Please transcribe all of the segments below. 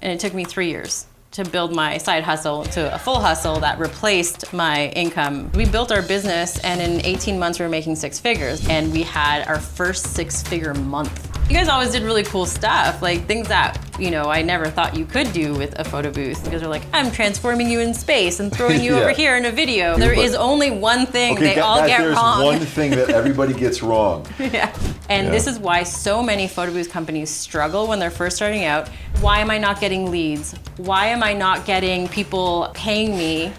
And it took me 3 years to build my side hustle to a full hustle that replaced my income. We built our business, and in 18 months we were making 6 figures, and we had our first 6-figure month. You guys always did really cool stuff, like things that, I never thought you could do with a photo booth. You guys are like, I'm transforming you in space and throwing you over here in a video. There is only one thing they all get wrong. There's one thing that everybody gets wrong. Yeah. And this is why so many photo booth companies struggle when they're first starting out. Why am I not getting leads? Why am I not getting people paying me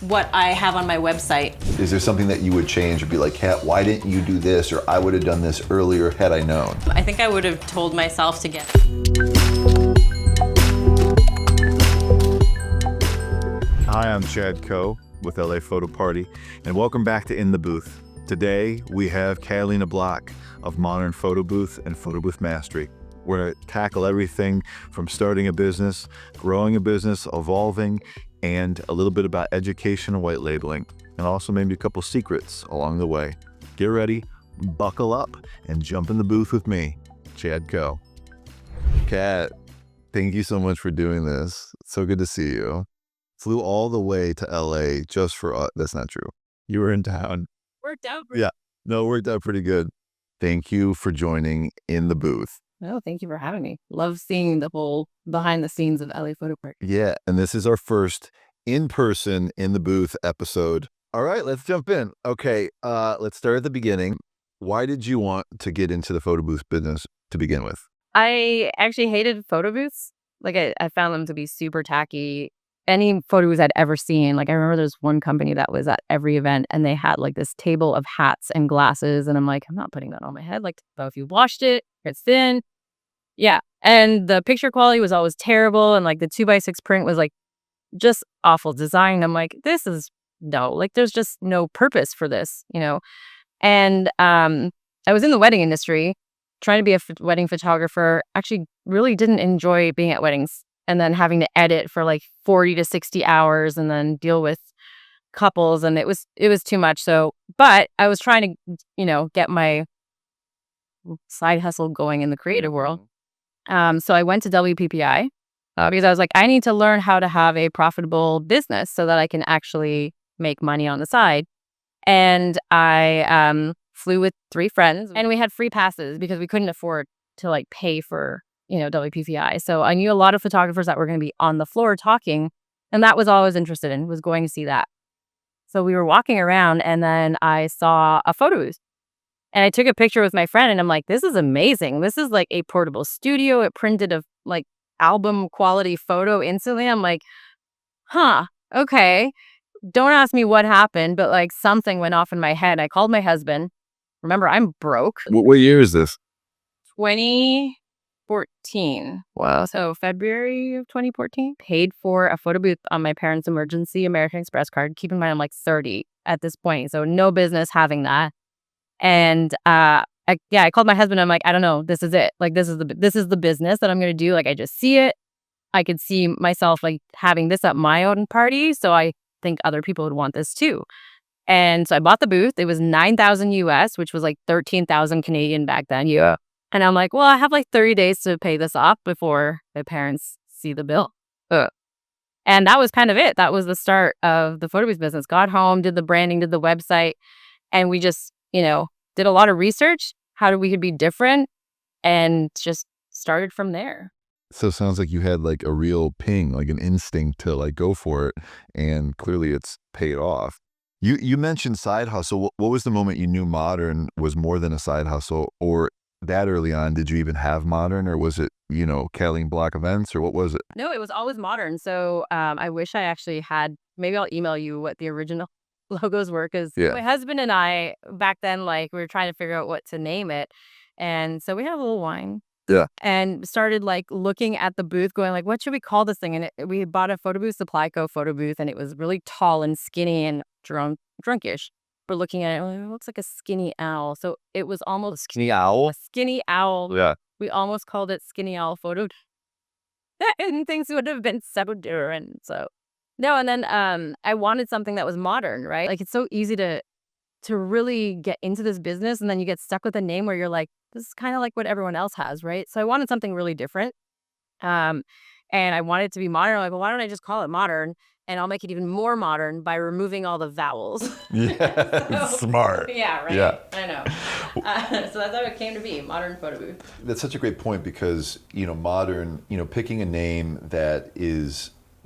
what I have on my website? Is there something that you would change or be like, Kat, why didn't you do this? Or I would have done this earlier had I known. I think I would have told myself to get. Hi, I'm Chad Coe with LA Photo Party, and welcome back to In the Booth. Today, we have Catalina Bloch of Modern Photo Booth and Photo Booth Mastery. We're going to tackle everything from starting a business, growing a business, evolving, and a little bit about education and white labeling, and also maybe a couple secrets along the way. Get ready, buckle up, and jump in the booth with me, Chad Coe. Kat, thank you so much for doing this. It's so good to see you. Flew all the way to LA just for us. That's not true. You were in town. Worked out. Worked out pretty good. Thank you for joining In the Booth. No, thank you for having me. Love seeing the whole behind the scenes of LA Photo Park. Yeah, and this is our first in-person In the Booth episode. All right, let's jump in. Okay, let's start at the beginning. Why did you want to get into the photo booth business to begin with? I actually hated photo booths. Like I found them to be super tacky. Any photo booths I'd ever seen, like I remember there's one company that was at every event and they had like this table of hats and glasses. And I'm like, I'm not putting that on my head. Like, so if you washed it, it's thin. Yeah. And the picture quality was always terrible. And like the 2x6 print was like just awful design. I'm like, this is there's just no purpose for this, And I was in the wedding industry trying to be a wedding photographer. Actually really didn't enjoy being at weddings and then having to edit for like 40 to 60 hours and then deal with couples. And it was too much. So, but I was trying to, get my side hustle going in the creative world. So I went to WPPI because I was like, I need to learn how to have a profitable business so that I can actually make money on the side. And I flew with 3 friends and we had free passes because we couldn't afford to like pay for, WPPI. So I knew a lot of photographers that were going to be on the floor talking. And that was all I was interested in, was going to see that. So we were walking around and then I saw a photo booth. And I took a picture with my friend and I'm like, this is amazing. This is like a portable studio. It printed a like album quality photo instantly. I'm like, okay. Don't ask me what happened, but like something went off in my head. I called my husband. Remember, I'm broke. What year is this? 2014. Wow. So February of 2014. Paid for a photo booth on my parents' emergency American Express card. Keep in mind, I'm like 30 at this point. So no business having that. And I called my husband. I'm like, I don't know. This is it. Like, this is the business that I'm going to do. Like, I just see it. I could see myself like having this at my own party. So I think other people would want this too. And so I bought the booth. It was 9,000 US, which was like 13,000 Canadian back then. Yeah. And I'm like, well, I have like 30 days to pay this off before my parents see the bill. And that was kind of it. That was the start of the photo booth business. Got home, did the branding, did the website, and we just, did a lot of research, how we could be different, and just started from there. So it sounds like you had like a real ping, like an instinct to like go for it, and clearly it's paid off. You mentioned side hustle. What was the moment you knew Modern was more than a side hustle, or that early on, did you even have Modern, or was it, Catalina Bloch events, or what was it? No, it was always Modern. So I wish I actually had, maybe I'll email you what the original logos were, because my husband and I back then, like, we were trying to figure out what to name it. And so we had a little wine. Yeah. And started like looking at the booth going like, what should we call this thing? And we had bought a photo booth, Supply Co. photo booth, and it was really tall and skinny and drunkish. We're looking at it, it looks like a skinny owl. So it was almost Skinny owl? a skinny owl. Yeah. We almost called it Skinny Owl Photo. And things would have been so different. So no, and then I wanted something that was modern, right? Like, it's so easy to really get into this business, and then you get stuck with a name where you're like, this is kind of like what everyone else has, right? So I wanted something really different. And I want it to be modern. I'm like, well, why don't I just call it modern? And I'll make it even more modern by removing all the vowels. Yeah, smart. Yeah, right. Yeah. I know. So that's how it came to be, Modern Photo Booth. That's such a great point because, modern, picking a name that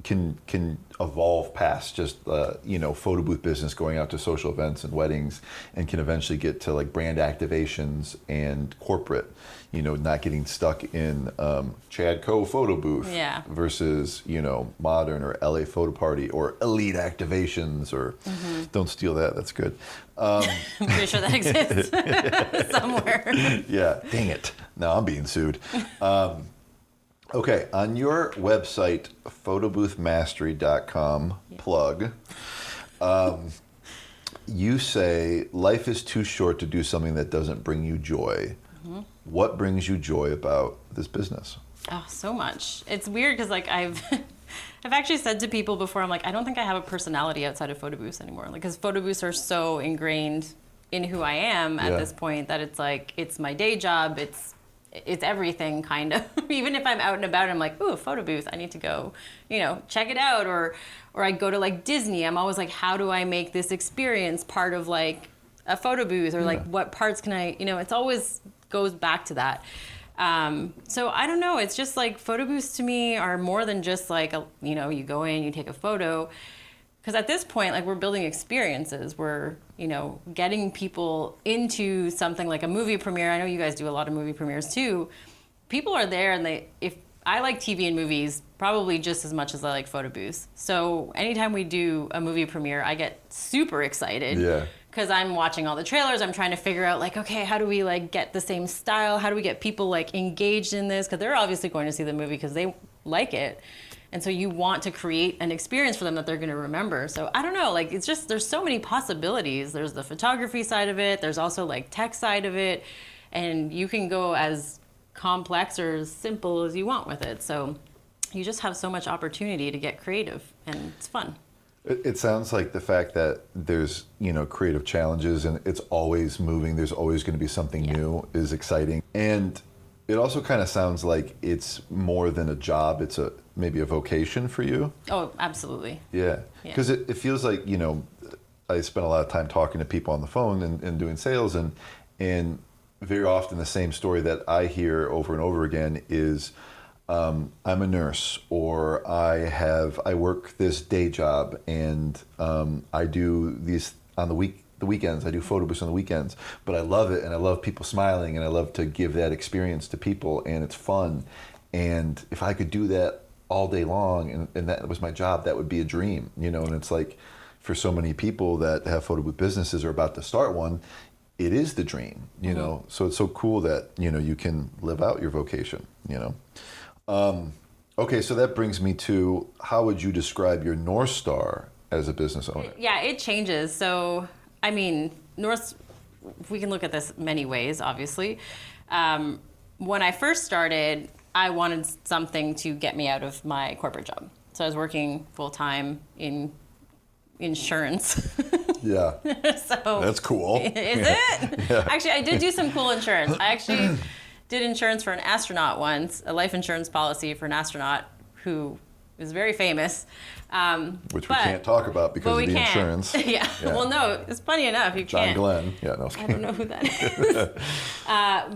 can evolve past just, photo booth business, going out to social events and weddings, and can eventually get to like brand activations and corporate, not getting stuck in Chad Co. photo booth versus, modern or LA photo party or elite activations or don't steal that. That's good. I'm pretty sure that exists somewhere. Yeah, dang it. Now I'm being sued. Okay, on your website, photoboothmastery.com, plug, you say, life is too short to do something that doesn't bring you joy. What brings you joy about this business? Oh, so much. It's weird because like I've actually said to people before, I'm like, I don't think I have a personality outside of photo booths anymore. Like, because photo booths are so ingrained in who I am at this point that it's like, it's my day job. It's everything kind of. Even if I'm out and about, I'm like, ooh, a photo booth. I need to go, check it out. Or I go to like Disney. I'm always like, how do I make this experience part of like a photo booth? Or like, what parts can I, it's always goes back to that. So I don't know. It's just like photo booths to me are more than just like, you go in, you take a photo. Because at this point, like, we're building experiences. We're, getting people into something like a movie premiere. I know you guys do a lot of movie premieres too. People are there, and if I like TV and movies probably just as much as I like photo booths. So anytime we do a movie premiere, I get super excited. Yeah. Because I'm watching all the trailers. I'm trying to figure out like, okay, how do we like get the same style? How do we get people like engaged in this? Because they're obviously going to see the movie because they like it. And so you want to create an experience for them that they're going to remember. So I don't know, like, it's just, there's so many possibilities. There's the photography side of it. There's also like tech side of it. And you can go as complex or as simple as you want with it. So you just have so much opportunity to get creative, and it's fun. It sounds like the fact that there's, creative challenges and it's always moving, there's always going to be something new is exciting. And it also kind of sounds like it's more than a job, it's maybe a vocation for you. Oh, absolutely. Yeah, because it feels like, I spend a lot of time talking to people on the phone and doing sales, and very often the same story that I hear over and over again is, I'm a nurse, or I work this day job, and I do these on the weekends. I do photo booths on the weekends, but I love it, and I love people smiling, and I love to give that experience to people, and it's fun. And if I could do that all day long, and that was my job, that would be a dream, And it's like, for so many people that have photo booth businesses or about to start one, it is the dream, So it's so cool that you can live out your vocation, Okay, so that brings me to, how would you describe your North Star as a business owner? Yeah, it changes. So, I mean, we can look at this many ways, obviously. When I first started, I wanted something to get me out of my corporate job. So I was working full-time in insurance. Yeah. So that's cool. Is it? Yeah. Actually, I did do some cool insurance. I actually did insurance for an astronaut once, a life insurance policy for an astronaut who is very famous. Which we can't talk about because of the insurance. Yeah. Well, no, it's funny enough. You John can't. Glenn. Yeah, no. I don't know who that is.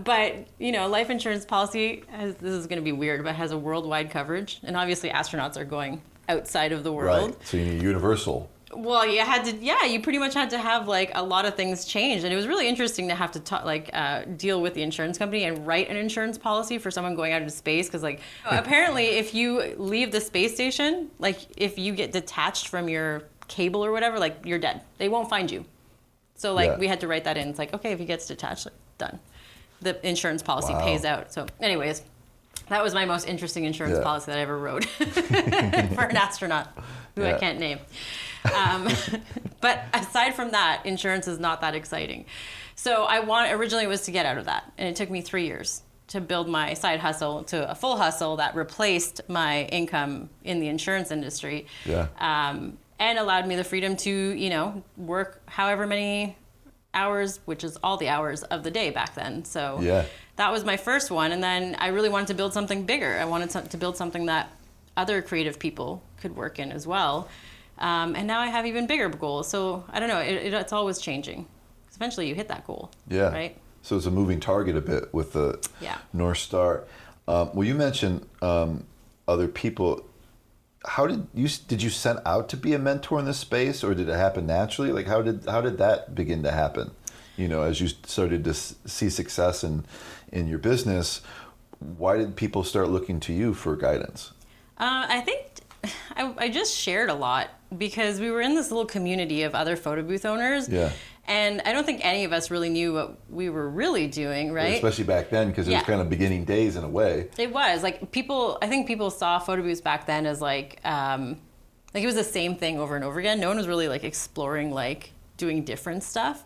But, life insurance policy, this is going to be weird, but has a worldwide coverage. And obviously astronauts are going outside of the world. Right. So you need universal. Well, you pretty much had to have like a lot of things changed. And it was really interesting to have to deal with the insurance company and write an insurance policy for someone going out into space. Because apparently if you leave the space station, like if you get detached from your cable or whatever, like you're dead. They won't find you. So we had to write that in. It's like, okay, if he gets detached, like, done. The insurance policy pays out. So anyways, that was my most interesting insurance policy that I ever wrote for an astronaut who I can't name. But aside from that, insurance is not that exciting. So originally was to get out of that. And it took me 3 years to build my side hustle to a full hustle that replaced my income in the insurance industry. Yeah. And allowed me the freedom to, work however many hours, which is all the hours of the day back then. So that was my first one. And then I really wanted to build something bigger. I wanted to build something that other creative people could work in as well. And now I have even bigger goals. So I don't know, it's always changing. Eventually you hit that goal. Yeah. Right? So it's a moving target a bit with the North Star. Well, you mentioned other people. How did you set out to be a mentor in this space, or did it happen naturally? Like how did that begin to happen? You know, as you started to see success in your business, why did people start looking to you for guidance? I think I just shared a lot because we were in this little community of other photo booth owners. Yeah. And I don't think any of us really knew what we were really doing, right? Especially back then, because it was kind of beginning days in a way. It was like I think people saw photo booths back then as like it was the same thing over and over again. No one was really like exploring like doing different stuff,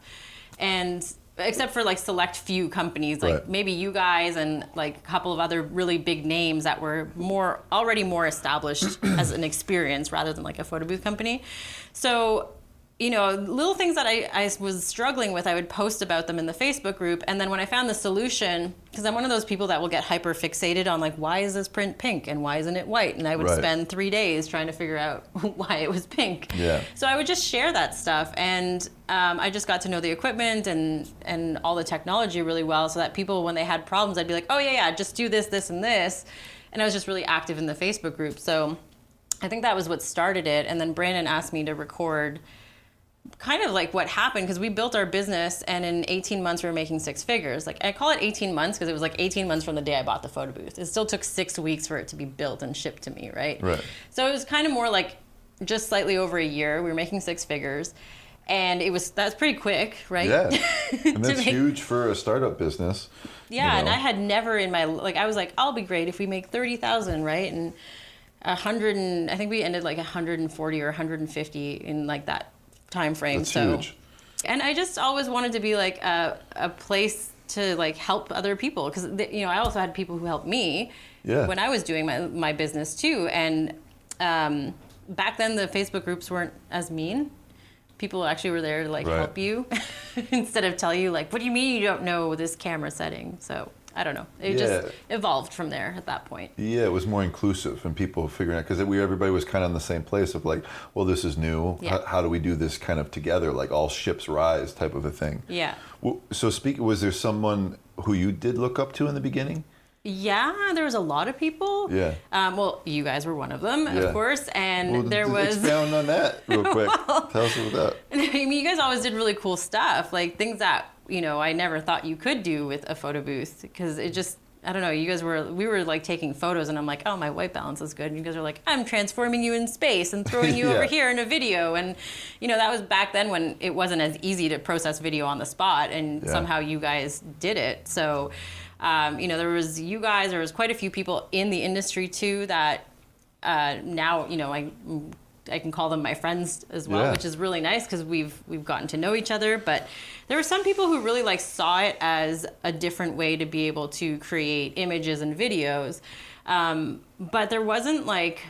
and except for like select few companies, like maybe you guys and like a couple of other really big names that were already more established as an experience rather than like a photo booth company. So, you know, little things that I was struggling with, I would post about them in the Facebook group. And then when I found the solution, because I'm one of those people that will get hyper fixated on like, why is this print pink and why isn't it white? And I would spend 3 days trying to figure out why it was pink. Yeah. So I would just share that stuff. And I just got to know the equipment and all the technology really well, so that people, when they had problems, I'd be like, oh yeah, just do this, this, and this. And I was just really active in the Facebook group. So I think that was what started it. And then Brandon asked me to record kind of like what happened, because we built our business and in 18 months we were making 6 figures. Like I call it 18 months because it was like 18 months from the day I bought the photo booth. It still took 6 weeks for it to be built and shipped to me, right? So it was kind of more like just slightly over a year. We were making 6 figures, and that's pretty quick, right? Yeah, and that's huge for a startup business. Yeah, you know? And I had never in my, like I was like, I'll be great if we make 30,000, right? And 100, and I think we ended like 140 or 150 in like that time frame. That's huge. And I just always wanted to be like a place to like help other people, because you know, I also had people who helped me when I was doing my business too. And back then the Facebook groups weren't as mean. People actually were there to like help you instead of tell you like, what do you mean you don't know this camera setting? So I don't know. It just evolved from there at that point. Yeah, it was more inclusive and people figuring out, because everybody was kind of in the same place of like, well, this is new. Yeah. How do we do this kind of together? Like all ships rise type of a thing. Yeah. So was there someone who you did look up to in the beginning? Yeah, there was a lot of people. Yeah. Well, you guys were one of them, of course. And there was... Expound on that real quick. Tell us about that. I mean, you guys always did really cool stuff, like things that, you know, I never thought you could do with a photo booth, because it just, I don't know, we were like taking photos and I'm like, oh, my white balance is good. And you guys are like, I'm transforming you in space and throwing you over here in a video. And, you know, that was back then when it wasn't as easy to process video on the spot, and somehow you guys did it. So, you know, there was you guys, there was quite a few people in the industry too that now, you know, I can call them my friends as well, which is really nice because we've gotten to know each other. But there were some people who really like saw it as a different way to be able to create images and videos. But there wasn't like,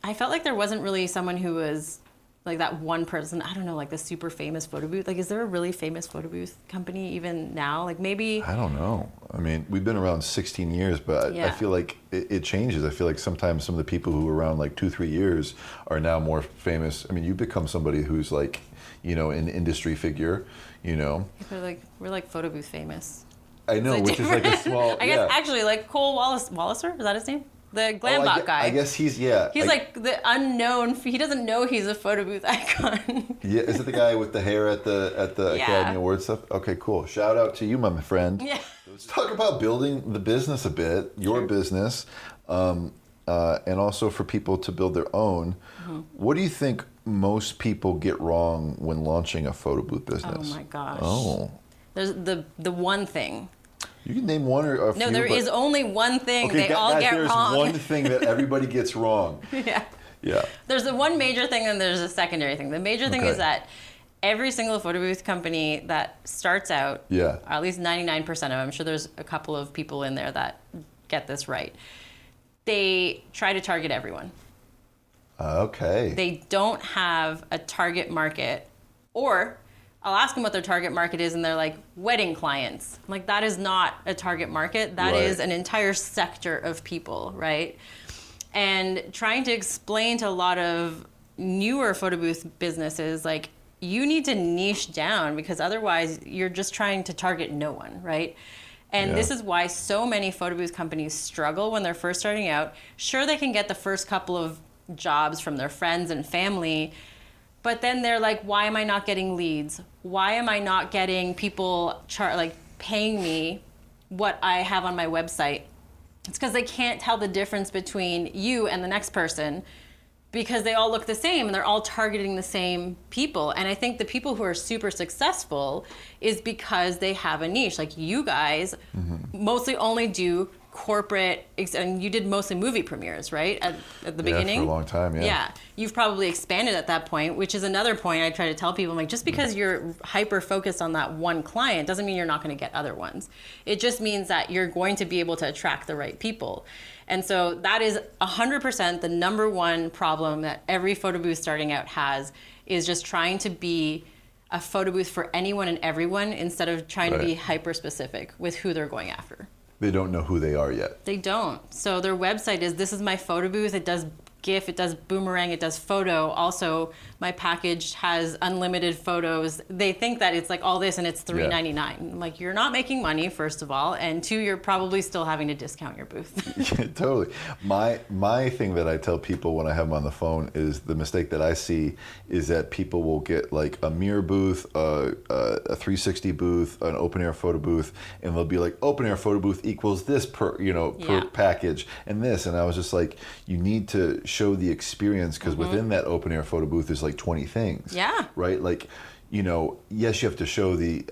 I felt like there wasn't really someone who was like that one person, I don't know, like the super famous photo booth. Like, is there a really famous photo booth company even now? Like maybe... I don't know. I mean, we've been around 16 years, but I feel like it changes. I feel like sometimes some of the people who were around like 2-3 years are now more famous. I mean, you become somebody who's like, you know, an industry figure, you know. We're like photo booth famous. I know, which is like a small... I guess actually like Cole Walliser, is that his name? The Glambot guy. I guess he's, He's like the unknown, he doesn't know he's a photo booth icon. Yeah, is it the guy with the hair at the Academy Awards stuff? Okay, cool. Shout out to you, my friend. Yeah. Let's talk about building the business a bit, your business, and also for people to build their own. Mm-hmm. What do you think most people get wrong when launching a photo booth business? Oh my gosh. Oh. There's the one thing. You can name one or a few. No, there is only one thing they all get wrong. There's one thing that everybody gets wrong. Yeah. There's the one major thing and there's a secondary thing. The major thing is that every single photo booth company that starts out, or at least 99% of them, I'm sure there's a couple of people in there that get this right, they try to target everyone. Okay. They don't have a target market, or I'll ask them what their target market is, and they're like, wedding clients. I'm like, that is not a target market. That is an entire sector of people, right? And trying to explain to a lot of newer photo booth businesses, like, you need to niche down because otherwise you're just trying to target no one, right? And this is why so many photo booth companies struggle when they're first starting out. Sure, they can get the first couple of jobs from their friends and family, but then they're like, why am I not getting leads? Why am I not getting people paying me what I have on my website? It's because they can't tell the difference between you and the next person because they all look the same and they're all targeting the same people. And I think the people who are super successful is because they have a niche. Like you guys mostly only do corporate, and you did mostly movie premieres, right? At the beginning? For a long time, yeah. Yeah. You've probably expanded at that point, which is another point I try to tell people. I'm like, just because you're hyper focused on that one client doesn't mean you're not going to get other ones. It just means that you're going to be able to attract the right people. And so that is 100% the number one problem that every photo booth starting out has, is just trying to be a photo booth for anyone and everyone instead of trying to be hyper specific with who they're going after. They don't know who they are yet. They don't. So their website is, this is my photo booth. It does GIF, it does boomerang, it does photo. Also, my package has unlimited photos. They think that it's like all this and it's $3.99. I'm like, you're not making money, first of all, and two, you're probably still having to discount your booth. Yeah, totally. My thing that I tell people when I have them on the phone is the mistake that I see is that people will get like a mirror booth, a 360 booth, an open air photo booth, and they'll be like, open air photo booth equals this per package and this. And I was just like, you need to show the experience, because within that open air photo booth there's like 20 things. Yeah. Right? Like, you know, yes, you have to show the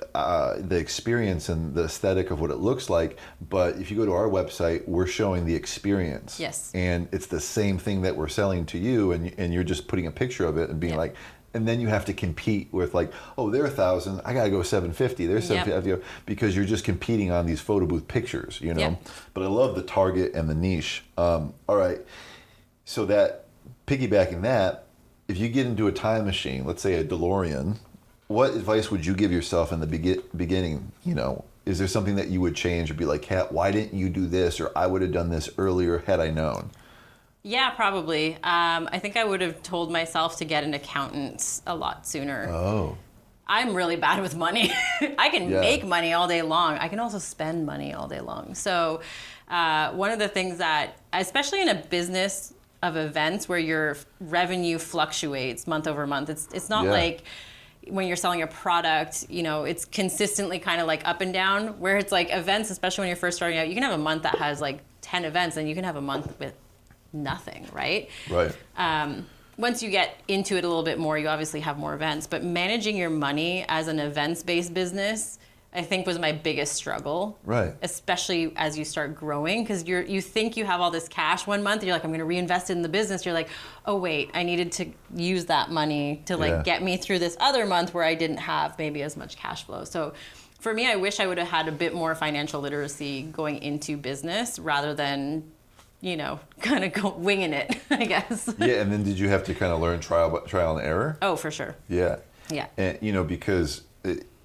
experience and the aesthetic of what it looks like, but if you go to our website, we're showing the experience. Yes. And it's the same thing that we're selling to you, and you're just putting a picture of it and being like, and then you have to compete with like, oh, they're 1,000, I gotta go 750. They're 750, because you're just competing on these photo booth pictures, you know. Yep. But I love the target and the niche. All right. So that, piggybacking that, if you get into a time machine, let's say a DeLorean, what advice would you give yourself in the beginning? You know, is there something that you would change or be like, Kat, why didn't you do this? Or I would have done this earlier had I known. Yeah, probably. I think I would have told myself to get an accountant a lot sooner. Oh. I'm really bad with money. I can make money all day long. I can also spend money all day long. So one of the things that, especially in a business of events where your revenue fluctuates month over month, it's not like when you're selling a product, you know, it's consistently kind of like up and down, where it's like events, especially when you're first starting out, you can have a month that has like 10 events and you can have a month with nothing, right? Right. Once you get into it a little bit more, you obviously have more events, but managing your money as an events-based business, I think, was my biggest struggle. Right. Especially as you start growing, because you think you have all this cash one month, and you're like, I'm going to reinvest it in the business. You're like, oh wait, I needed to use that money to like get me through this other month where I didn't have maybe as much cash flow. So for me, I wish I would have had a bit more financial literacy going into business rather than, you know, kind of winging it, I guess. Yeah, and then did you have to kind of learn trial and error? Oh, for sure. Yeah. Yeah. And, you know, because,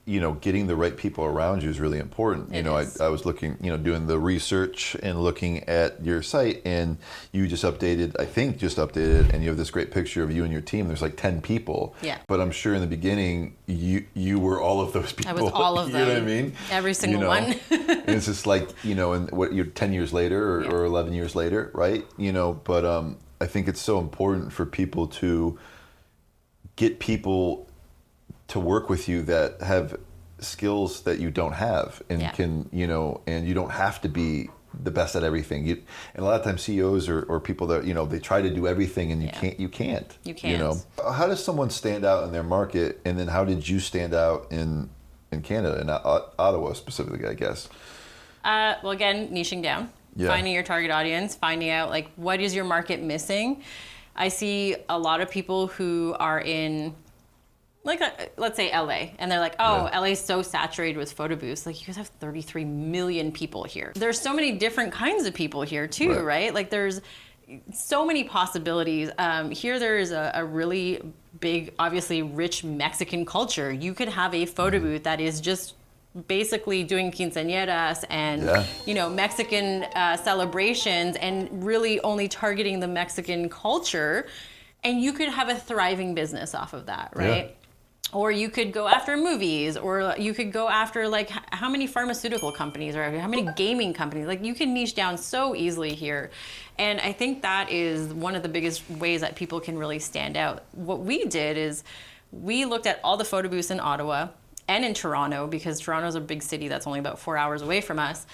you know, getting the right people around you is really important. You know, I was looking, you know, doing the research and looking at your site, and you just updated, and you have this great picture of you and your team. There's like 10 people. Yeah. But I'm sure in the beginning, you were all of those people. I was all of them. You know what I mean? Every single one. And it's just like, you know, and what you're 10 years later or 11 years later, right? You know, but I think it's so important for people to get people to work with you that have skills that you don't have, and can, you know, and you don't have to be the best at everything. And a lot of times CEOs or people that, you know, they try to do everything, and you can't. You know, how does someone stand out in their market, and then how did you stand out in Canada, in Ottawa specifically, I guess? Well, again, niching down, finding your target audience, finding out like what is your market missing. I see a lot of people who are in, like, let's say LA, and they're like, oh, LA is so saturated with photo booths. Like, you guys have 33 million people here. There's so many different kinds of people here too, right? Like, there's so many possibilities. Here there is a really big, obviously rich Mexican culture. You could have a photo booth that is just basically doing quinceañeras and Yeah. Mexican celebrations, and really only targeting the Mexican culture, and you could have a thriving business off of that, right? Yeah. Or you could go after movies, or you could go after like how many pharmaceutical companies or how many gaming companies. Like you can niche down so easily here. And I think that is one of the biggest ways that people can really stand out. What we did is we looked at all the photo booths in Ottawa and in Toronto, because Toronto's a big city that's only about 4 hours away from us.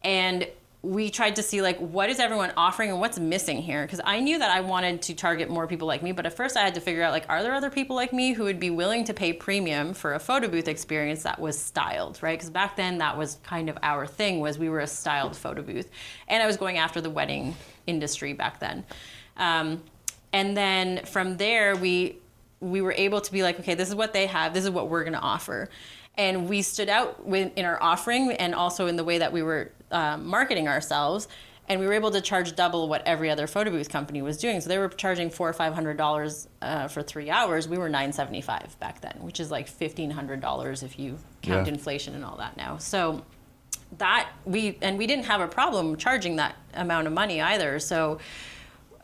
And we tried to see like what is everyone offering and what's missing here, because I knew that I wanted to target more people like me, but at first I had to figure out like, are there other people like me who would be willing to pay premium for a photo booth experience that was styled, right? Because back then that was kind of our thing, was we were a styled photo booth, and I was going after the wedding industry back then. And then from there we were able to be like, okay, this is what they have, this is what we're going to offer. And we stood out in our offering and also in the way that we were marketing ourselves. And we were able to charge double what every other photo booth company was doing. So they were charging $400 or $500 for 3 hours. We were $975 back then, which is like $1,500 if you count inflation and all that now. So that we didn't have a problem charging that amount of money either. So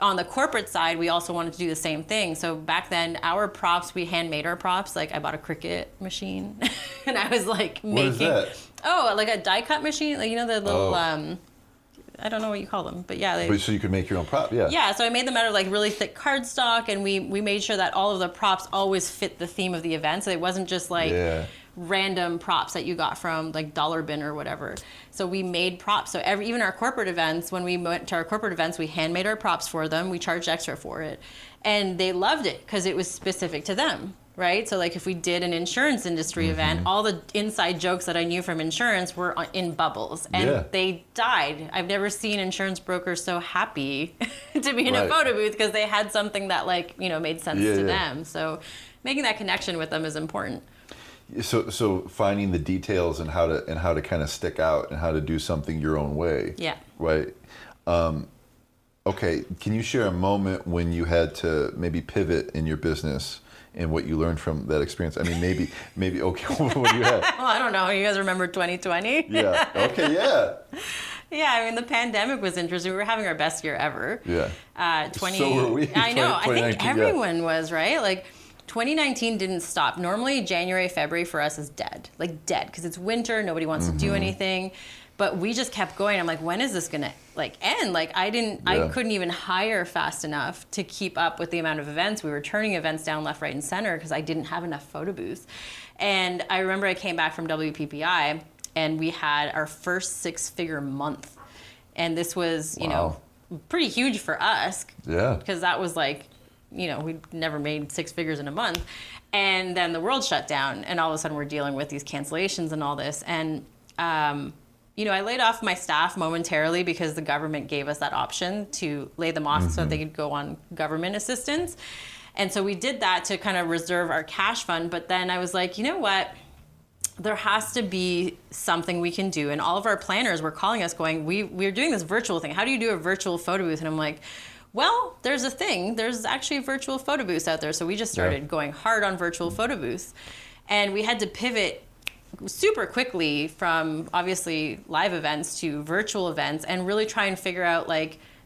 on the corporate side, we also wanted to do the same thing. So back then, our props, we handmade our props. Like I bought a Cricut machine and I was like making. What is that? Oh, like a die cut machine. Like, the little, I don't know what you call them, but yeah. So you could make your own prop, yeah. Yeah, so I made them out of like really thick cardstock, and we made sure that all of the props always fit the theme of the event. So it wasn't just like random props that you got from like Dollar Bin or whatever. So we made props. So even our corporate events, when we went to our corporate events, we handmade our props for them. We charged extra for it. And they loved it because it was specific to them, right? So like if we did an insurance industry event, all the inside jokes that I knew from insurance were in bubbles, and they died. I've never seen insurance brokers so happy to be in a photo booth because they had something that made sense to them. So making that connection with them is important. So finding the details and how to kind of stick out and how to do something your own way. Yeah. Right. Okay. Can you share a moment when you had to maybe pivot in your business and what you learned from that experience? I mean, maybe. Okay. What do you have? Well, I don't know. You guys remember 2020? Yeah. Okay. Yeah. Yeah, I mean, the pandemic was interesting. We were having our best year ever. Yeah. 20. So were we. I know. I think everyone was, was, right? Like 2019 didn't stop. Normally January, February for us is dead, because it's winter. Nobody wants to do anything. But we just kept going. I'm like, when is this gonna end? Like I couldn't even hire fast enough to keep up with the amount of events. We were turning events down left, right, and center because I didn't have enough photo booths. And I remember I came back from WPPI and we had our first 6-figure month. And this was, pretty huge for us. Yeah. Because that was like, we'd never made 6 figures in a month. And then the world shut down, and all of a sudden we're dealing with these cancellations and all this. And, I laid off my staff momentarily because the government gave us that option to lay them off so they could go on government assistance. And so we did that to kind of reserve our cash fund. But then I was like, you know what? There has to be something we can do. And all of our planners were calling us going, we're doing this virtual thing. How do you do a virtual photo booth? And I'm like, well, there's a thing. There's actually virtual photo booths out there. So we just started going hard on virtual photo booths. And we had to pivot super quickly from obviously live events to virtual events and really try and figure out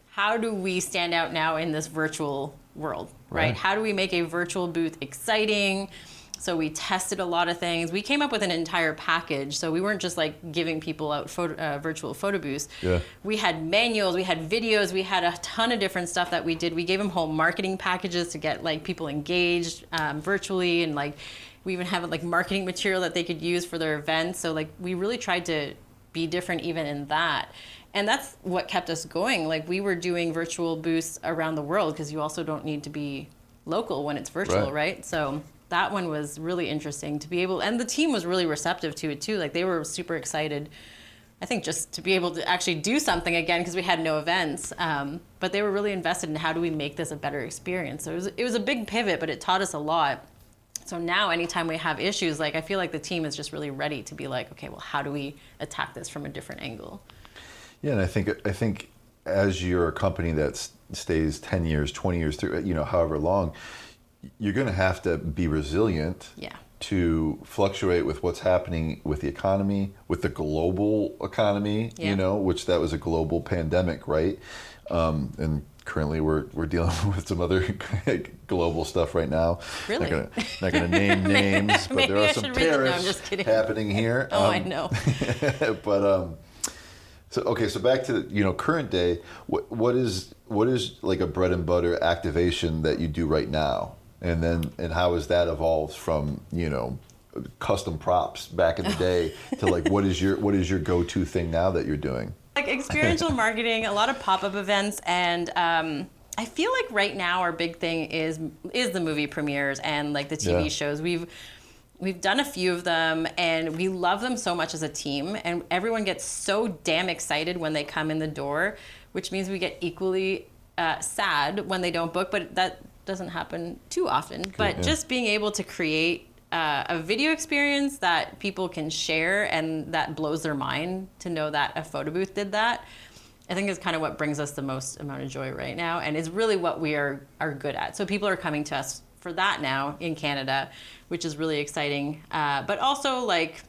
how do we stand out now in this virtual world, right? How do we make a virtual booth exciting? So we tested a lot of things. We came up with an entire package. So we weren't just giving people out virtual photo booths. Yeah. We had manuals, we had videos, we had a ton of different stuff that we did. We gave them whole marketing packages to get people engaged virtually, and we even have marketing material that they could use for their events. So we really tried to be different even in that. And that's what kept us going. We were doing virtual booths around the world because you also don't need to be local when it's virtual, right? So that one was really interesting to be able, and the team was really receptive to it too. They were super excited, I think, just to be able to actually do something again because we had no events. But they were really invested in how do we make this a better experience. So it was a big pivot, but it taught us a lot. So now anytime we have issues, I feel like the team is just really ready to be okay, well, how do we attack this from a different angle? Yeah, and I think as you're a company that stays 10 years, 20 years through, however long, you're going to have to be resilient. Yeah. to fluctuate with what's happening with the economy, with the global economy, Yeah. you know, which that was a global pandemic, right? And currently we're dealing with some other global stuff right now. Really? Not gonna name names, but Maybe there are I some should read them. No, I'm tariffs just kidding. happening here. Oh, I know. But so back to, you know, current day. What is like a bread and butter activation that you do right now, and how has that evolved from, you know, custom props back in the day to like what is your go-to thing now that you're doing? Like experiential marketing, a lot of pop-up events, and I feel like right now our big thing is the movie premieres and like the TV shows. We've done a few of them, and we love them so much as a team, and everyone gets so damn excited when they come in the door, which means we get equally sad when they don't book, but that doesn't happen too often. But just being able to create a video experience that people can share and that blows their mind to know that a photo booth did that, I think is kind of what brings us the most amount of joy right now, and is really what we are good at. So people are coming to us for that now in Canada, which is really exciting. But also like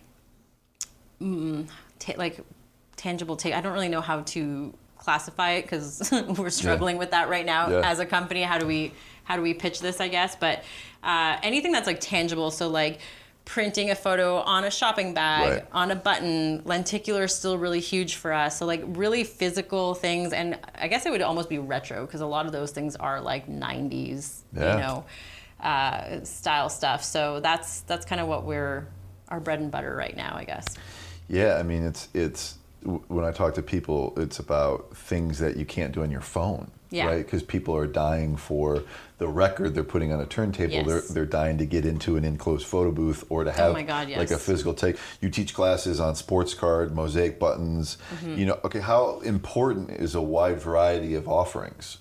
tangible I don't really know how to classify it because we're struggling with that right now as a company. How do we pitch this, I guess? But anything that's like tangible, so like printing a photo on a shopping bag, on a button. Lenticular is still really huge for us. So like really physical things, and I guess it would almost be retro because a lot of those things are like 90s, you know, style stuff. So that's kind of what our bread and butter right now, I guess. Yeah, I mean, it's when I talk to people, it's about things that you can't do on your phone, right? Because people are dying for the record they're putting on a turntable. Yes. They're dying to get into an enclosed photo booth or to have like a physical take. You teach classes on sports card, mosaic buttons. You know, okay, how important is a wide variety of offerings?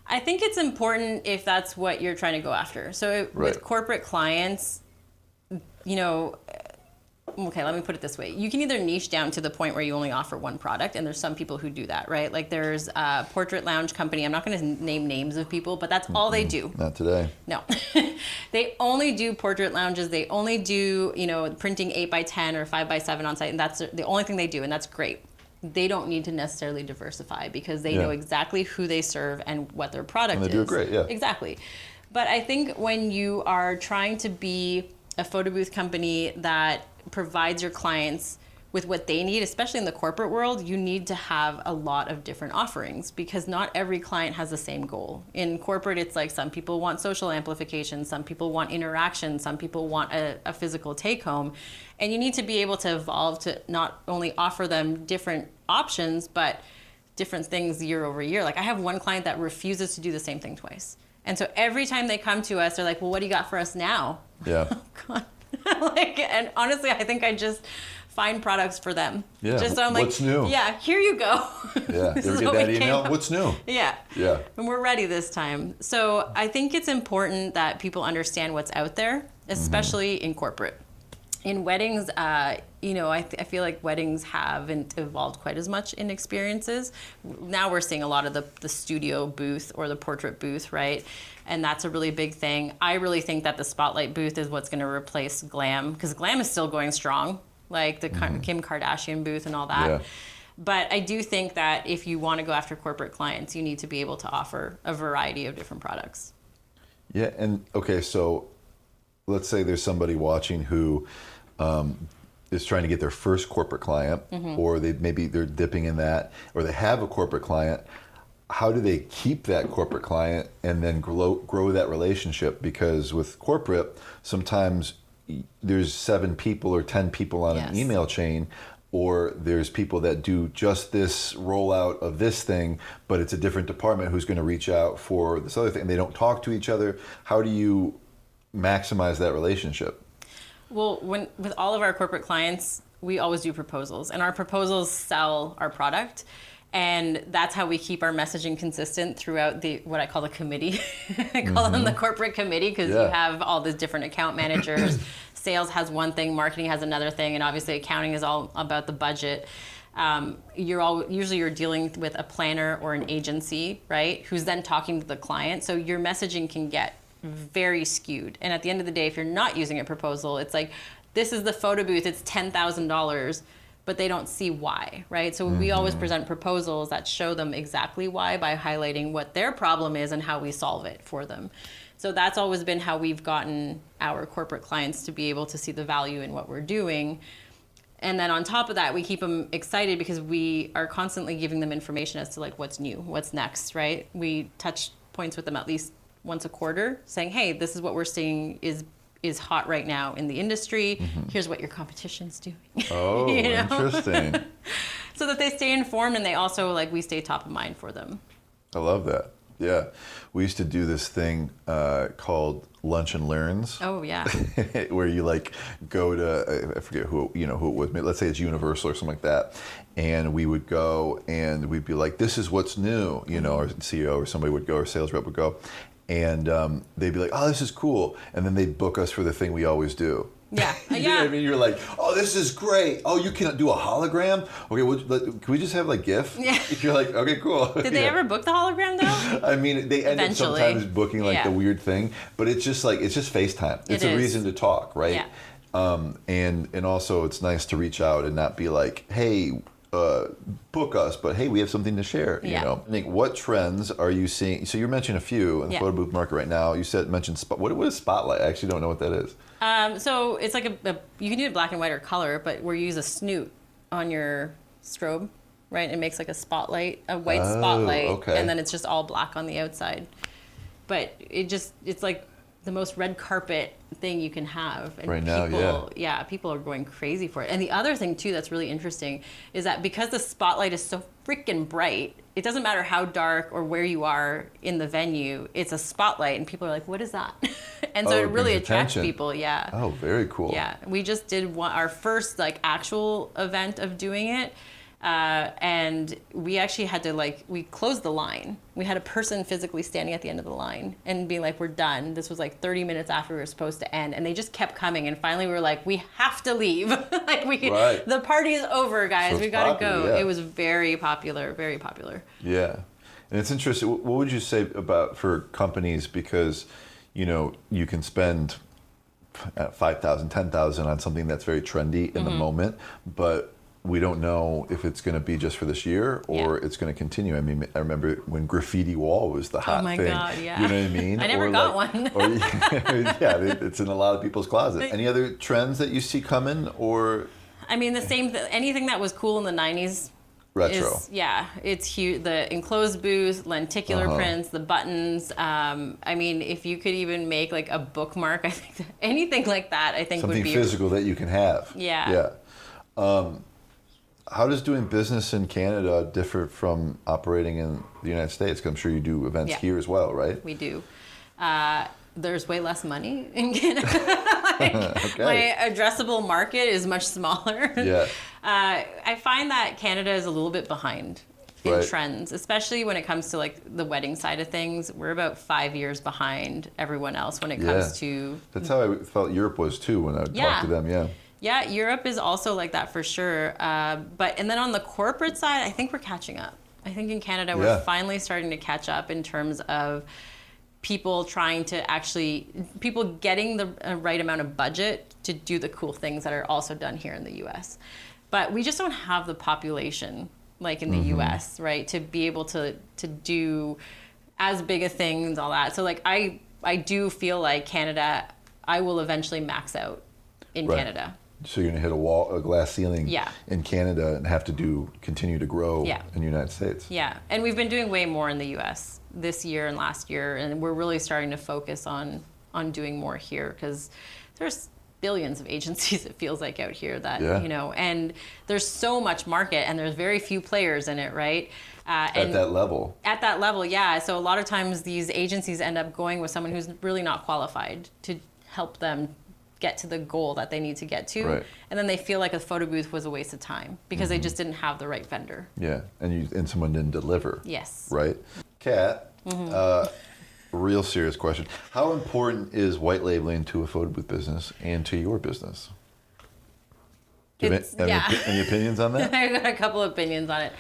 I think it's important if that's what you're trying to go after. So with corporate clients, you know, okay, let me put it this way. You can either niche down to the point where you only offer one product, and there's some people who do that, right? Like there's a portrait lounge company. I'm not going to name names of people, but that's all they do. Not today. No. They only do portrait lounges. They only do, you know, printing 8x10 or 5x7 on site, and that's the only thing they do, and that's great. They don't need to necessarily diversify because they know exactly who they serve and what their product is. And they do it great, yeah. Exactly. But I think when you are trying to be a photo booth company that provides your clients with what they need, especially in the corporate world, you need to have a lot of different offerings because not every client has the same goal. In corporate, it's like some people want social amplification, some people want interaction, some people want a physical take home. And you need to be able to evolve to not only offer them different options, but different things year over year. Like I have one client that refuses to do the same thing twice. And so every time they come to us, they're like, well, what do you got for us now? Yeah. Oh, God. And honestly, I think I just find products for them. Yeah. Just so I'm like, what's new? Yeah, here you go. Yeah. You ever get that email? What's new? Yeah. Yeah. And we're ready this time. So I think it's important that people understand what's out there, especially in corporate. In weddings, you know, I feel like weddings haven't evolved quite as much in experiences. Now we're seeing a lot of the studio booth or the portrait booth, right? And that's a really big thing. I really think that the spotlight booth is what's going to replace glam, because glam is still going strong, like the Kim Kardashian booth and all that. Yeah. But I do think that if you want to go after corporate clients, you need to be able to offer a variety of different products. Yeah, and okay, so let's say there's somebody watching who is trying to get their first corporate client, or they're dipping in that, or they have a corporate client. How do they keep that corporate client and then grow that relationship? Because with corporate, sometimes there's 7 people or 10 people on an email chain, or there's people that do just this rollout of this thing, but it's a different department who's going to reach out for this other thing, and they don't talk to each other. How do you maximize that relationship? Well, with all of our corporate clients, we always do proposals, and our proposals sell our product. And that's how we keep our messaging consistent throughout what I call the committee. I call them the corporate committee because you have all these different account managers. Sales has one thing, marketing has another thing, and obviously accounting is all about the budget. Usually you're dealing with a planner or an agency, right? Who's then talking to the client. So your messaging can get very skewed. And at the end of the day, if you're not using a proposal, it's like, this is the photo booth, it's $10,000, but they don't see why, right? So we always present proposals that show them exactly why by highlighting what their problem is and how we solve it for them. So that's always been how we've gotten our corporate clients to be able to see the value in what we're doing. And then on top of that, we keep them excited because we are constantly giving them information as to like what's new, what's next, right? We touch points with them at least once a quarter saying, hey, this is what we're seeing is hot right now in the industry. Here's what your competition's doing. Oh, interesting. So that they stay informed and they also like we stay top of mind for them. I love that. Yeah. We used to do this thing called Lunch and Learns. Oh, yeah. Where you like go to, I forget who it was, let's say it's Universal or something like that. And we would go and we'd be like, this is what's new, our CEO or somebody would go, or sales rep would go. And they'd be like, oh, this is cool. And then they'd book us for the thing we always do. Yeah. You know what I mean? You're like, oh, this is great. Oh, you can do a hologram? Okay, can we just have like GIF? Yeah. You're like, okay, cool. Did they ever book the hologram though? I mean, they end up sometimes booking like the weird thing, but it's just FaceTime. It's a reason to talk, right? Yeah. And also it's nice to reach out and not be like, hey, book us, but hey, we have something to share. I think, what trends are you seeing? So you mentioned a few in the photo booth market right now. You mentioned what is Spotlight? I actually don't know what that is. So it's like you can do it black and white or color, but where you use a snoot on your strobe, right? It makes like a spotlight, a white spotlight, okay. And then it's just all black on the outside. But it's like the most red carpet thing you can have. And right now, people are going crazy for it. And the other thing too that's really interesting is that because the spotlight is so freaking bright, it doesn't matter how dark or where you are in the venue, it's a spotlight and people are like, what is that? And so it really attracts people, yeah. Oh, very cool. Yeah, we just did our first like actual event of doing it. And we actually had to we closed the line. We had a person physically standing at the end of the line and being like, we're done. This was like 30 minutes after we were supposed to end. And they just kept coming. And finally we were like, we have to leave. The party is over, guys. So we got to go. Yeah. It was very popular, very popular. Yeah. And it's interesting. What would you say for companies? Because, you can spend $5,000, $10,000 on something that's very trendy in the moment, but we don't know if it's going to be just for this year or it's going to continue. I mean, I remember when graffiti wall was the hot thing. Oh my God, yeah. You know what I mean? I never got one. It's in a lot of people's closets. Any other trends that you see coming, or? I mean, the same. Anything that was cool in the 90s. Retro. It's huge. The enclosed booth, lenticular prints, the buttons. I mean, if you could even make like a bookmark, I think anything like that, I think something would be physical that you can have. Yeah. How does doing business in Canada differ from operating in the United States? Because I'm sure you do events here as well, right? We do. There's way less money in Canada. Okay. My addressable market is much smaller. Yeah. I find that Canada is a little bit behind in trends, especially when it comes to like the wedding side of things. We're about 5 years behind everyone else when it comes to. That's how I felt Europe was too when I would talk to them. Yeah. Yeah, Europe is also like that for sure. And then on the corporate side, I think we're catching up. I think in Canada we're finally starting to catch up in terms of people getting the right amount of budget to do the cool things that are also done here in the US. But we just don't have the population like in the US, right? To be able to do as big a thing and all that. So like I do feel like Canada, I will eventually max out in Canada. So you're gonna hit a glass ceiling in Canada and have to continue to grow in the United States. Yeah, and we've been doing way more in the US this year and last year, and we're really starting to focus on doing more here because there's billions of agencies, it feels like, out here that, and there's so much market and there's very few players in it, right? At that level. At that level, yeah. So a lot of times these agencies end up going with someone who's really not qualified to help them get to the goal that they need to get to. Right. And then they feel like a photo booth was a waste of time because they just didn't have the right vendor. Yeah, and someone didn't deliver. Yes. Right? Kat, real serious question. How important is white labeling to a photo booth business and to your business? Do you have any opinions on that? I've got a couple of opinions on it.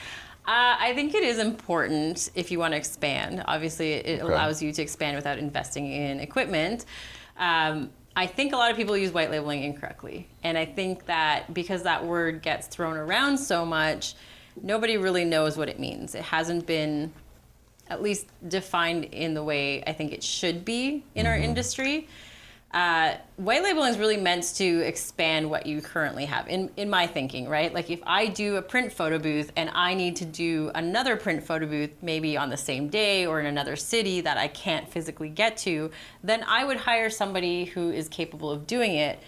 I think it is important if you want to expand. Obviously, it allows you to expand without investing in equipment. I think a lot of people use white labeling incorrectly. And I think that because that word gets thrown around so much, nobody really knows what it means. It hasn't been at least defined in the way I think it should be in our industry. White labeling is really meant to expand what you currently have, in my thinking, right? Like if I do a print photo booth and I need to do another print photo booth maybe on the same day or in another city that I can't physically get to, then I would hire somebody who is capable of doing it.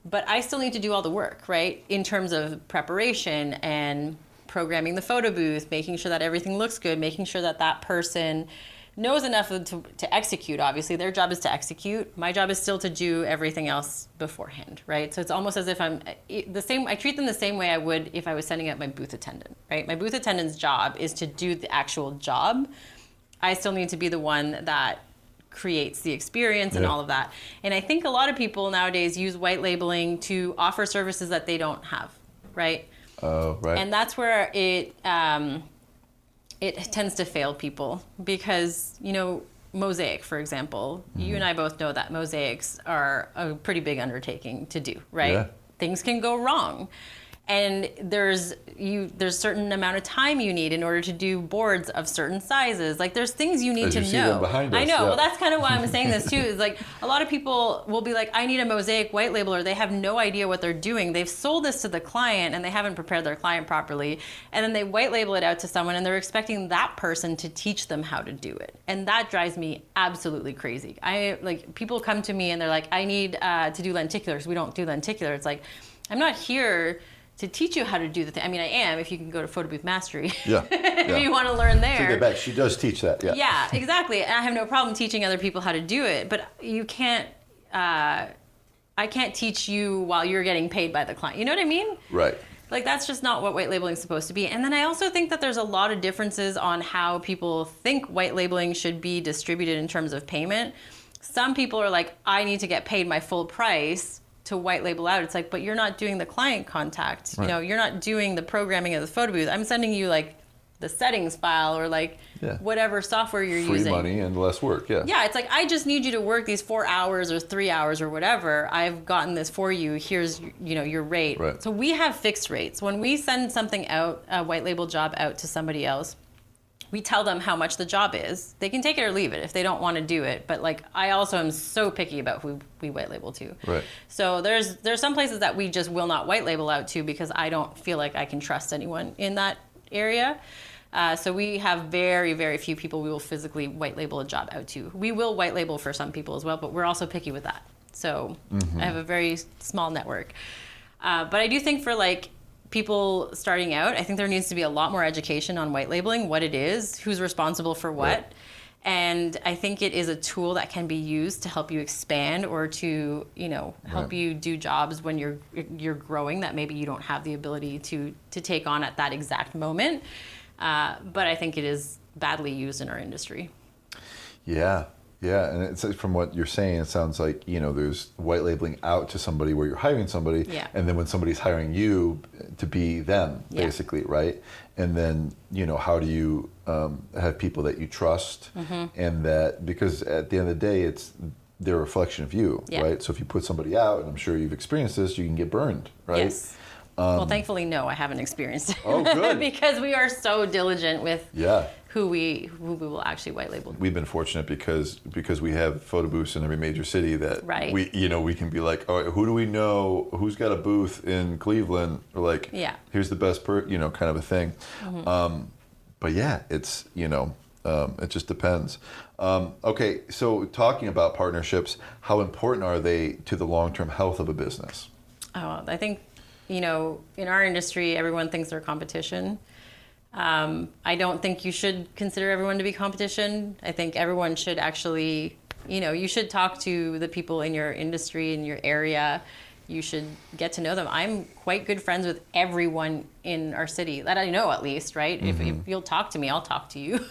But I still need to do all the work, right? In terms of preparation and programming the photo booth, making sure that everything looks good, making sure that that person knows enough to execute. Obviously, their job is to execute. My job is still to do everything else beforehand, right? So it's almost as if I'm the same. I treat them the same way I would if I was sending out my booth attendant, right? My booth attendant's job is to do the actual job. I still need to be the one that creates the experience and all of that. And I think a lot of people nowadays use white labeling to offer services that they don't have, right? Oh, right. And that's where it tends to fail people because, you know, mosaic, for example, you and I both know that mosaics are a pretty big undertaking to do, right? Yeah. Things can go wrong. And there's certain amount of time you need in order to do boards of certain sizes. Like there's things you need As to you see know. them behind us, I know. yeah. Well, that's kind of why I'm saying this too. Is like a lot of people will be like, I need a mosaic white labeler. They have no idea what they're doing. They've sold this to the client and they haven't prepared their client properly. And then they white label it out to someone and they're expecting that person to teach them how to do it. And that drives me absolutely crazy. People come to me and they're like, I need to do lenticulars. We don't do lenticular. It's like, I'm not here to teach you how to do the thing. I mean, I am, if you can go to Photo Booth Mastery. Yeah. If you want to learn there. Take it back. She does teach that. Yeah. Yeah, exactly. And I have no problem teaching other people how to do it, but you can't, I can't teach you while you're getting paid by the client. You know what I mean? Right. Like that's just not what white labeling is supposed to be. And then I also think that there's a lot of differences on how people think white labeling should be distributed in terms of payment. Some people are like, I need to get paid my full price to white label out. It's like, but you're not doing the client contact. Right. You know, you're not doing the programming of the photo booth. I'm sending you like the settings file or like whatever software you're Free using. money and less work. Yeah. Yeah, it's like, I just need you to work these 4 hours or 3 hours or whatever. I've gotten this for you. Here's, you know, your rate. Right. So we have fixed rates. When we send something out, a white label job out to somebody else, we tell them how much the job is. They can take it or leave it if they don't want to do it. But like, I also am so picky about who we white label to. Right. So there's some places that we just will not white label out to because I don't feel like I can trust anyone in that area. So we have very, very few people we will physically white label a job out to. We will white label for some people as well, but we're also picky with that. So I have a very small network. But I do think for like people starting out, I think there needs to be a lot more education on white labeling, what it is, who's responsible for what. Right. And I think it is a tool that can be used to help you expand or to, you know, help you do jobs when you're growing that maybe you don't have the ability to take on at that exact moment. But I think it is badly used in our industry. Yeah. Yeah, and it's from what you're saying, it sounds like, you know, there's white labeling out to somebody where you're hiring somebody, and then when somebody's hiring you to be them, basically, right? And then, you know, how do you have people that you trust, and that, because at the end of the day, they're a reflection of you, right? So if you put somebody out, and I'm sure you've experienced this, you can get burned, right? Yes. Well, thankfully, no, I haven't experienced it. Oh, good. Because we are so diligent with who we will actually white label. We've been fortunate because we have photo booths in every major city that we can be like, all right, who do we know who's got a booth in Cleveland, or like, here's the best kind of a thing. But yeah, it's, you know, it just depends. Okay, so talking about partnerships, how important are they to the long-term health of a business? Oh, I think, you know, in our industry, everyone thinks they're competition. I don't think you should consider everyone to be competition. I think everyone should actually, you know, you should talk to the people in your industry, in your area. You should get to know them. I'm quite good friends with everyone in our city, that I know at least, right? If you'll talk to me, I'll talk to you.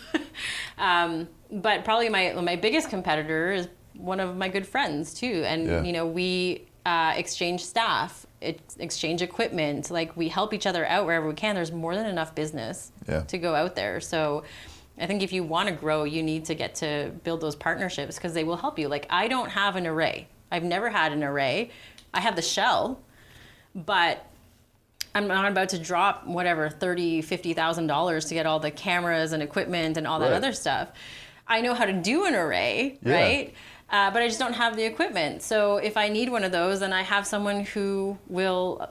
But probably my biggest competitor is one of my good friends too. And, you know, we exchange staff, exchange equipment. Like, we help each other out wherever we can. There's more than enough business to go out there. So I think if you want to grow, you need to get to build those partnerships, because they will help you. Like, I don't have an array. I've never had an array. I have the shell, but I'm not about to drop whatever $30,000-$50,000 to get all the cameras and equipment and all that other stuff. I know how to do an array, right? But I just don't have the equipment. So if I need one of those, then I have someone who will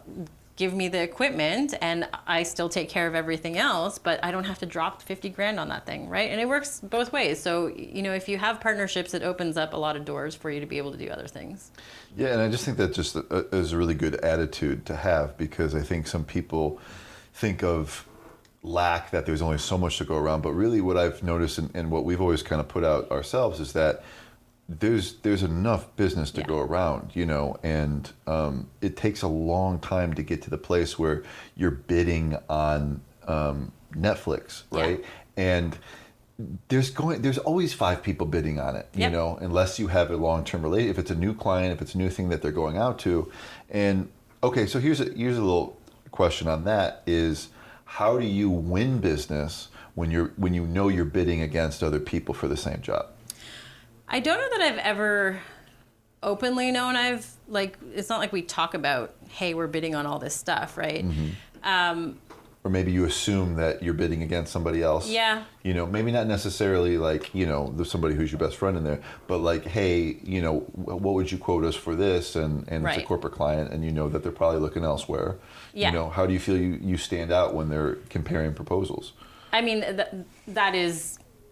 give me the equipment, and I still take care of everything else, but I don't have to drop 50 grand on that thing, right? And it works both ways. So, you know, if you have partnerships, it opens up a lot of doors for you to be able to do other things. Yeah, and I just think that just is a really good attitude to have, because I think some people think of lack, that there's only so much to go around, but really what I've noticed and what we've always kind of put out ourselves is that there's enough business to go around, you know, and it takes a long time to get to the place where you're bidding on Netflix, right? And there's always 5 people bidding on it, you know, unless you have a long-term relationship. If it's a new client, if it's a new thing that they're going out to. And okay, so here's a little question on that is, how do you win business when you know you're bidding against other people for the same job? I don't know that I've ever openly known it's not like we talk about, hey, we're bidding on all this stuff, right? Or maybe you assume that you're bidding against somebody else. Yeah. You know, maybe not necessarily like, you know, there's somebody who's your best friend in there, but like, hey, you know, what would you quote us for this? And it's a corporate client, and you know that they're probably looking elsewhere. You know, how do you feel you stand out when they're comparing proposals? I mean,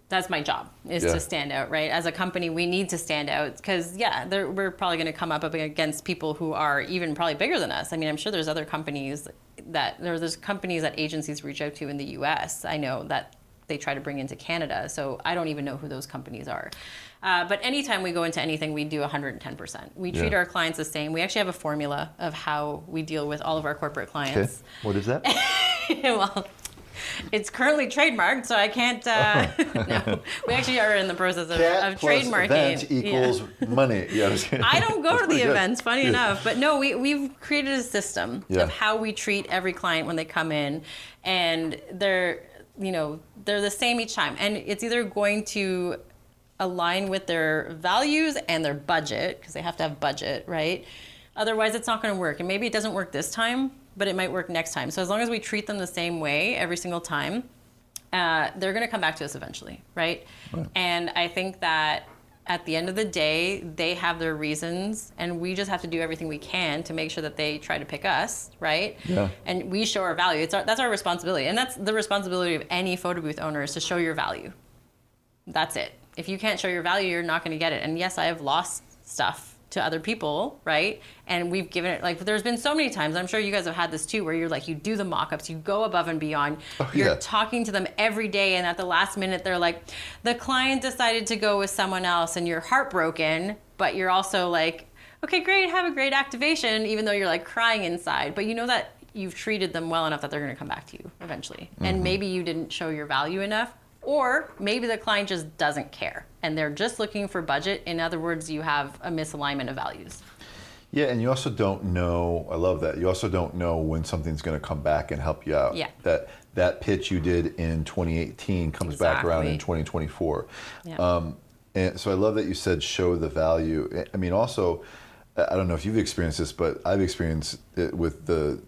that's my job, is to stand out, right? As a company, we need to stand out, because we're probably going to come up against people who are even probably bigger than us. I mean, I'm sure there's other companies there's companies that agencies reach out to in the US. I know that they try to bring into Canada, so I don't even know who those companies are. But anytime we go into anything, we do 110%. We treat our clients the same. We actually have a formula of how we deal with all of our corporate clients. Okay. What is that? Well, it's currently trademarked, so I can't. No, we actually are in the process of trademarking. Event equals money. I don't go to the events, funny enough, but no, we've created a system of how we treat every client when they come in, and they're the same each time, and it's either going to align with their values and their budget, because they have to have budget, right? Otherwise, it's not going to work, and maybe it doesn't work this time, but it might work next time. So as long as we treat them the same way every single time, they're going to come back to us eventually, right? And I think that at the end of the day, they have their reasons, and we just have to do everything we can to make sure that they try to pick us, right? Yeah. And we show our value. That's our responsibility, and that's the responsibility of any photo booth owner, is to show your value. That's it. If you can't show your value, you're not going to get it. And yes, I have lost stuff to other people, right? And we've given it, like, there's been so many times, I'm sure you guys have had this too, where you're like, you do the mock-ups, you go above and beyond, you're talking to them every day, and at the last minute they're like, the client decided to go with someone else, and you're heartbroken, but you're also like, okay, great, have a great activation, even though you're like crying inside, but you know that you've treated them well enough that they're going to come back to you eventually. And maybe you didn't show your value enough, or maybe the client just doesn't care and they're just looking for budget. In other words, you have a misalignment of values. Yeah, and you also don't know, I love that, you also don't know when something's going to come back and help you out. Yeah. That pitch you did in 2018 comes back around in 2024. Yeah. And so I love that you said show the value. I mean, also, I don't know if you've experienced this, but I've experienced it with the,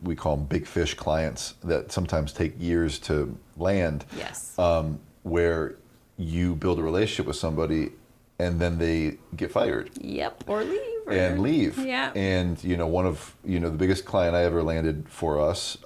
we call them big fish clients that sometimes take years to land. Yes. Where you build a relationship with somebody and then they get fired. Yep, or leave. And leave. Yeah. And, one of, the biggest client I ever landed for us,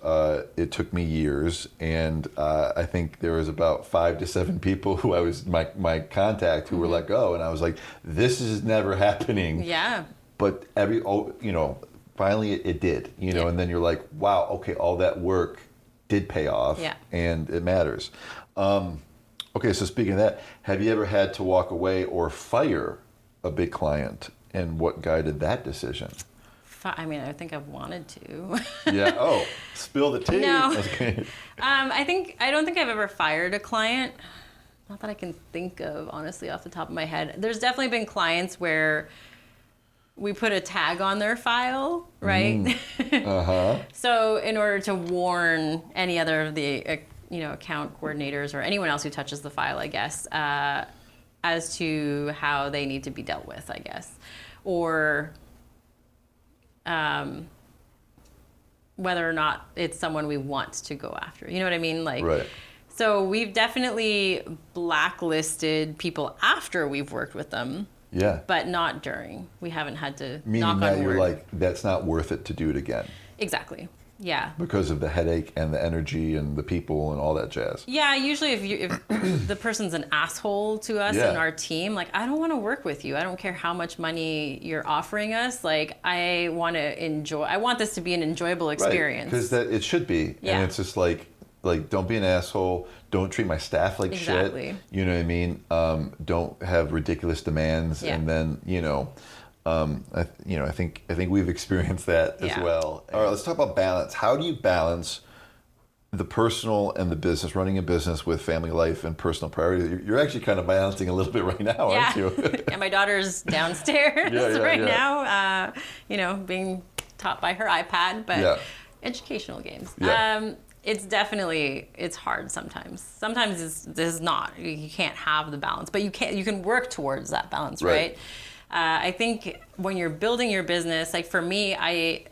it took me years. And I think there was about 5 to 7 people who I was, my contact, who were let go. And I was like, this is never happening. Yeah. But finally it did, and then you're like, wow, okay, all that work did pay off. Yeah. And it matters. Okay, so speaking of that, have you ever had to walk away or fire a big client? And what guided that decision? I mean, I think I've wanted to. Yeah. Oh, spill the tea. No. I don't think I've ever fired a client. Not that I can think of, honestly, off the top of my head. There's definitely been clients where we put a tag on their file, right? So in order to warn any other of the account coordinators or anyone else who touches the file, I guess, as to how they need to be dealt with, I guess, or whether or not it's someone we want to go after. You know what I mean? Like, Right. So we've definitely blacklisted people after we've worked with them. Yeah. But not during. We haven't had to Meaning knock that on you're wood. like, that's not worth it to do it again. Exactly. Yeah. Because of the headache and the energy and the people and all that jazz. Yeah, usually if the person's an asshole to us Yeah. and our team, like, I don't want to work with you. I don't care how much money you're offering us. Like, I want this to be an enjoyable experience. Because it should be. Yeah. And it's just like, don't be an asshole. Don't treat my staff like Exactly. shit. You know what I mean? Don't have ridiculous demands. Yeah. And then, I think we've experienced that as Yeah. well. All right, let's talk about balance. How do you balance the personal and the business, running a business with family life and personal priorities? You're actually kind of balancing a little bit right now, aren't you? Yeah, my daughter's downstairs Yeah. now, being taught by her iPad, but Yeah. educational games. Yeah. It's hard sometimes. Sometimes this is not. You can't have the balance, but you can work towards that balance, right? I think when you're building your business, like for me,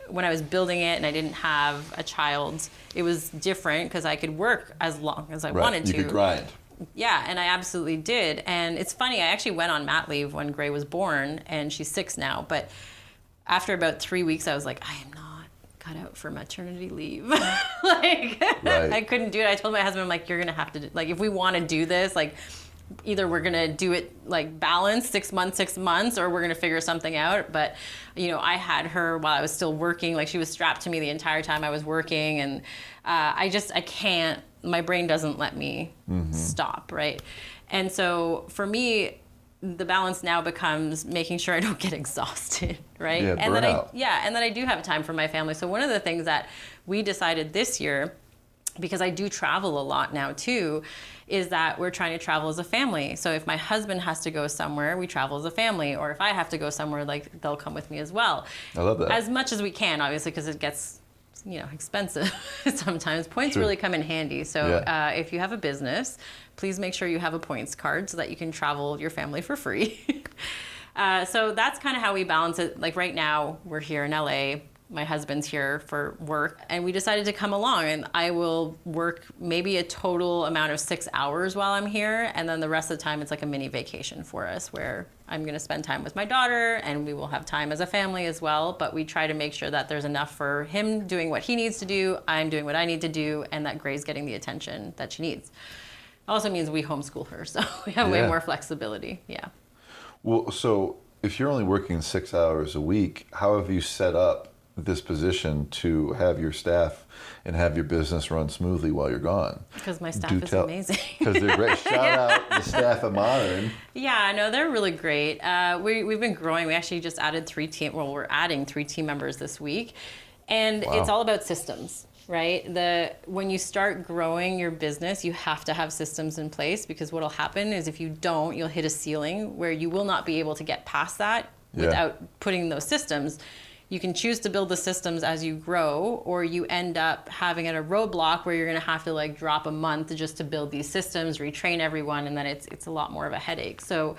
when I was building it and I didn't have a child, it was different because I could work as long as I wanted to. You could grind. Yeah, and I absolutely did. And it's funny, I actually went on mat leave when Gray was born, and she's 6 now. But after about 3 weeks, I was like, I am not cut out for maternity leave. I couldn't do it. I told my husband, I'm like, you're going to have to, if we want to do this, either we're going to do it balanced 6 months, or we're going to figure something out. But, I had her while I was still working. She was strapped to me the entire time I was working. And I can't, my brain doesn't let me stop, right? And so for me, the balance now becomes making sure I don't get exhausted, right? Yeah, and burnout. that I do have time for my family. So one of the things that we decided this year, because I do travel a lot now too, is that we're trying to travel as a family. So if my husband has to go somewhere, we travel as a family. Or if I have to go somewhere, they'll come with me as well. I love that. As much as we can, obviously, because it gets expensive sometimes. Points Sure. really come in handy. So if you have a business, please make sure you have a points card so that you can travel your family for free. So that's kind of how we balance it. Right now, we're here in LA. My husband's here for work, and we decided to come along, and I will work maybe a total amount of 6 hours while I'm here, and then the rest of the time it's like a mini vacation for us where I'm going to spend time with my daughter, and we will have time as a family as well, but we try to make sure that there's enough for him doing what he needs to do, I'm doing what I need to do, and that Gray's getting the attention that she needs. Also means we homeschool her, so we have way more flexibility. Yeah. Well, so if you're only working 6 hours a week, how have you set up this position to have your staff and have your business run smoothly while you're gone? Because my staff is amazing. Because they're great. Shout out the staff at Modern. Yeah, no, they're really great. We've been growing. We actually just added we're adding 3 team members this week. And It's all about systems, right? When you start growing your business, you have to have systems in place, because what'll happen is if you don't, you'll hit a ceiling where you will not be able to get past that without putting those systems. You can choose to build the systems as you grow, or you end up having a roadblock where you're going to have to drop a month just to build these systems, retrain everyone, and then it's a lot more of a headache. So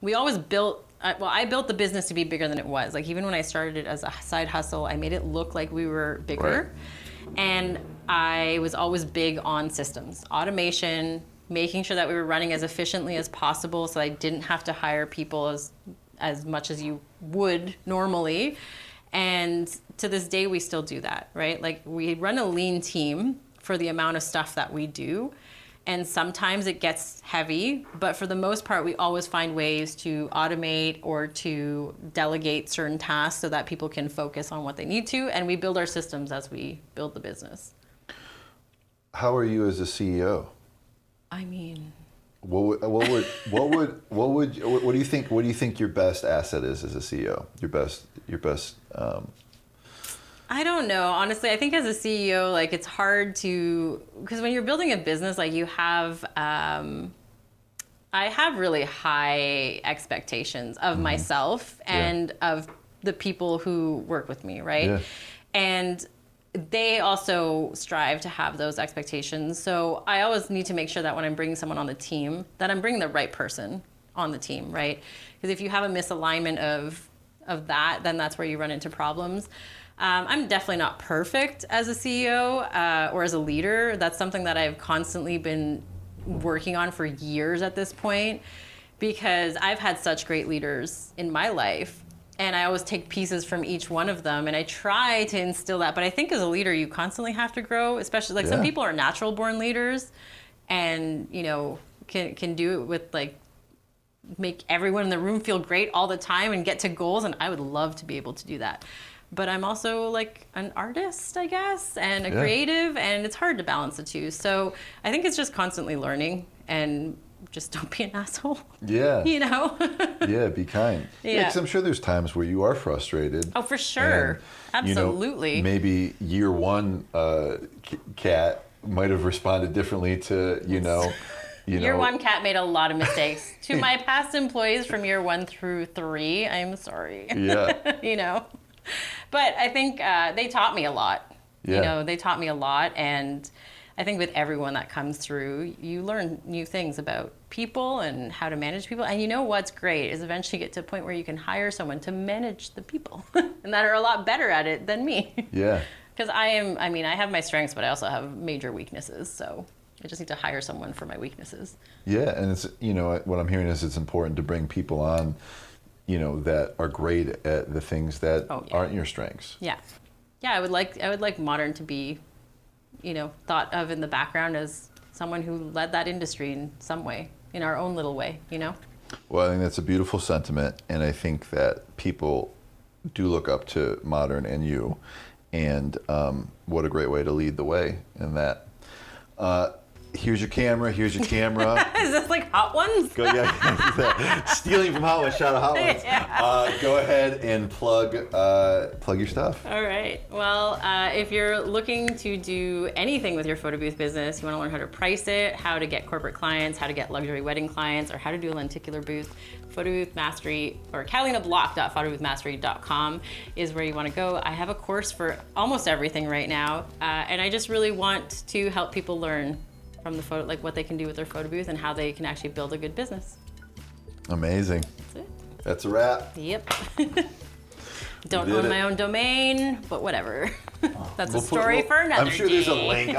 we always I built the business to be bigger than it was. Even when I started it as a side hustle, I made it look like we were bigger. Right. And I was always big on systems, automation, making sure that we were running as efficiently as possible so I didn't have to hire people as much as you would normally. And to this day, we still do that, right? We run a lean team for the amount of stuff that we do. And sometimes it gets heavy, but for the most part, we always find ways to automate or to delegate certain tasks so that people can focus on what they need to. And we build our systems as we build the business. How are you as a CEO? I mean, what do you think your best asset is as a CEO? Your best. I don't know. Honestly, I think as a CEO, it's hard because when you're building a business, you have, I have really high expectations of myself and of, the people who work with me, right? Yeah. And they also strive to have those expectations. So I always need to make sure that when I'm bringing someone on the team, that I'm bringing the right person on the team, right? Because if you have a misalignment of that, then that's where you run into problems. I'm definitely not perfect as a CEO or as a leader. That's something that I've constantly been working on for years at this point, because I've had such great leaders in my life. And I always take pieces from each one of them, and I try to instill that. But I think as a leader, you constantly have to grow, especially like some people are natural born leaders and, you know, can do it with like, make everyone in the room feel great all the time and get to goals. And I would love to be able to do that. But I'm also like an artist, I guess, and a creative, and it's hard to balance the two. So I think it's just constantly learning, and just don't be an asshole. Yeah. You know? Yeah, be kind. Yeah, because I'm sure there's times where you are frustrated. Oh, for sure. And, absolutely. You know, maybe year one Kat might have responded differently to, Year one Kat made a lot of mistakes. To my past employees from year 1 through 3, I'm sorry. Yeah. You know? But I think they taught me a lot. Yeah. You know, they taught me a lot, and I think with everyone that comes through, you learn new things about people and how to manage people. And you know what's great is eventually get to a point where you can hire someone to manage the people and that are a lot better at it than me. Yeah. Because I have my strengths, but I also have major weaknesses. So I just need to hire someone for my weaknesses. Yeah, and it's, what I'm hearing is it's important to bring people on, that are great at the things that aren't your strengths. Yeah. Yeah, I would like Modern to be, thought of in the background as someone who led that industry in some way, in our own little way, Well, I think that's a beautiful sentiment, and I think that people do look up to Modern and you, and what a great way to lead the way in that. Here's your camera. Here's your camera. Is this like Hot Ones? Stealing from Hot Ones. Shout out Hot Ones. Yeah. Go ahead and plug your stuff. All right. Well, if you're looking to do anything with your photo booth business, you want to learn how to price it, how to get corporate clients, how to get luxury wedding clients, or how to do a lenticular booth, Photo Booth Mastery or CatalinaBloch.photoboothmastery.com is where you want to go. I have a course for almost everything right now, and I just really want to help people learn from the photo, like what they can do with their photo booth and how they can actually build a good business. Amazing. That's it. That's a wrap. Yep. Don't own my own domain, but whatever. That's a story for another I'm sure there's a day. link.